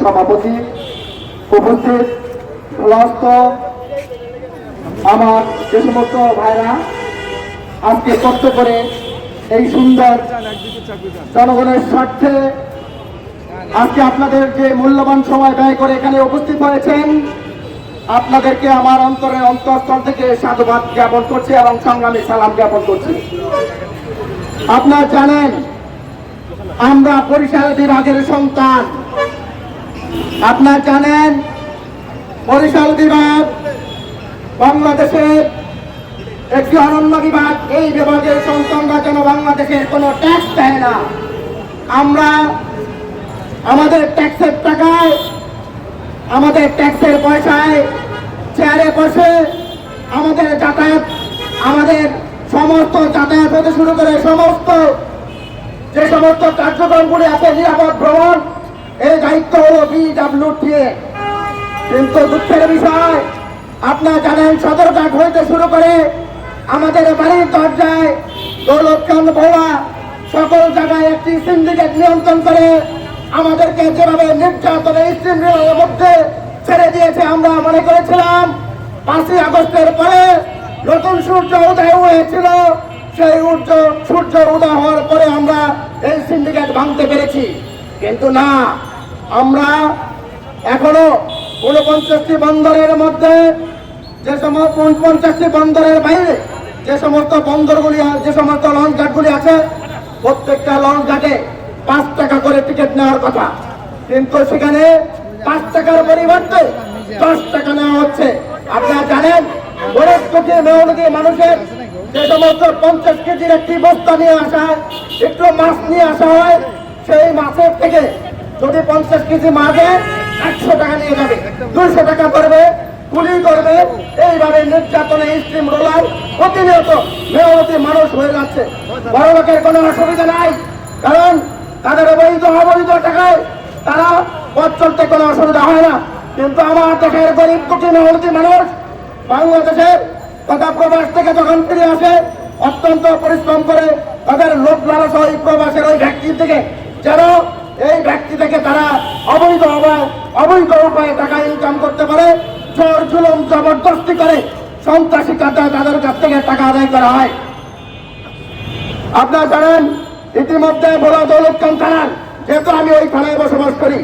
সভাপতি উপস্থিত সমস্ত আমার যে সমস্ত ভাইরা আজকে কষ্ট করে এই সুন্দর জনগণের স্বার্থে আজকে আপনাদের যে মূল্যবান সময় ব্যয় করে এখানে উপস্থিত হয়েছেন, আপনাদেরকে আমার অন্তরের অন্তঃস্থল থেকে সাধুবাদ জ্ঞাপন করছি এবং সংগ্রামী সালাম জ্ঞাপন করছি। আপনারা জানেন আমরা বরিশাল বিভাগের সন্তান। আপনারা জানেন বরিশাল বিভাগ বাংলাদেশের একটি অনন্য বিভাগ। এই বিভাগের সন্তানরা যেন বাংলাদেশের কোনো ট্যাক্স দেয় না। আমরা আমাদের ট্যাক্সের টাকায়, আমাদের ট্যাক্সের পয়সায় চেয়ারে বসে আমাদের যাতায়াত, আমাদের সমস্ত যাতায়াত হতে শুরু করে সমস্ত যে সমস্ত কার্যক্রমগুলি আছে, নিরাপদ ভ্রমণ, এই দায়িত্ব হলো BWTA। কিন্তু দুঃখের বিষয়, আপনারা জানেন সদরঘাট হইতে শুরু করে আমাদের বাড়ির দরজায় দৌলতখান ভোলা সকল জায়গায় একটি সিন্ডিকেট নিয়ন্ত্রণ করে আমাদেরকে যেভাবে নির্যাতনের স্ট্রিমের মধ্যে ছেড়ে দিয়েছে। আমরা মনে করেছিলাম 5ই আগস্টের পরে নতুন সূর্য উদয় হয়েছিল, সেই সূর্য উদয় হওয়ার পরে আমরা এই সিন্ডিকেট ভাঙতে পেরেছি। কিন্তু না, আমরা এখনো 49টি বন্দরের মধ্যে যে সমস্ত 50টি বন্দরের বাইরে যে সমস্ত বন্দরগুলি, যে সমস্ত লঞ্চ ঘাটগুলি আছে, প্রত্যেকটা লঞ্চ ঘাটে 5 টাকা করে টিকিট নেওয়ার কথা, কিন্তু সেখানে 5 টাকার পরিবর্তে 10 টাকা নেওয়া হচ্ছে। আপনারা জানেন গরিব দুঃখী মেহনতি মানুষের যে সমস্ত 50 কেজির একটি বস্তা নিয়ে আসা হয়, একটু মাছ নিয়ে আসা হয়, সেই মাছের থেকে যদি 50 কেজি মাছে 100 টাকা নিয়ে যাবে, 200 টাকা করবে, গুলি করবে। এইভাবে নির্যাতনে স্ট্রিম রোলার প্রতিনিয়ত মেহনতি মানুষ হয়ে যাচ্ছে। বড় লোকের কোনো অসুবিধা নাই, কারণ তাদের অবৈধ টাকায় তারা পথ চলতে কোনো অসুবিধা হয় না। কিন্তু আমার দেশের গরিব দুঃখী মেহনতি মানুষ বাংলাদেশের তথা প্রবাস থেকে যখন ফিরে আসে অত্যন্ত পরিশ্রম করে তাদের লোভ লালসা ওই প্রবাসের ওই ব্যক্তি থেকে, যেন এই ব্যক্তি থেকে তারা অবৈধ উপায়ে টাকা ইনকাম করতে পারে, জোর জুলুম জবরদস্তি করে সন্ত্রাসী কাতায় তাদের কাছ থেকে টাকা আদায় করা হয়। আপনারা জানেন ইতিমধ্যে ভোলা দৌলতখান থানার, যেহেতু আমি ওই থানায় বসবাস করি,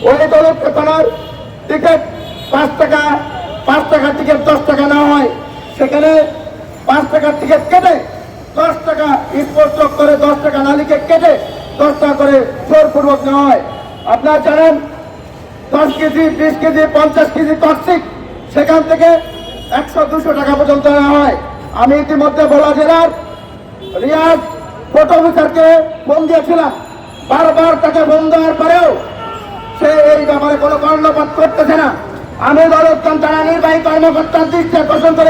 ওই দৌলতখান থানার টিকিট 5 টাকা টিকিট 10 টাকা নেওয়া হয়। সেখানে 5 টাকার টিকিট কেটে 10 টাকা স্পর্শক করে 10 টাকা নালিকে কেটে 10 টাকা করে জোরপূর্বক নেওয়া হয়। আপনারা জানেন 10 কেজি, 20 কেজি, 50 কেজি টক্সিক সেখান থেকে 100-200 টাকা পর্যন্ত নেওয়া হয়। আমি ইতিমধ্যে ভোলা জেলার রিয়াজ ফটো অফিসারকে ফোন দিয়েছিলাম, বারবার তাকে ফোন দেওয়ার পরেও সে এই ব্যাপারে কোনো কর্ণপাত করতেছে না। আমি দৌলতখান থানা নির্বাহী কর্মকর্তার দৃষ্টি আকর্ষণ করে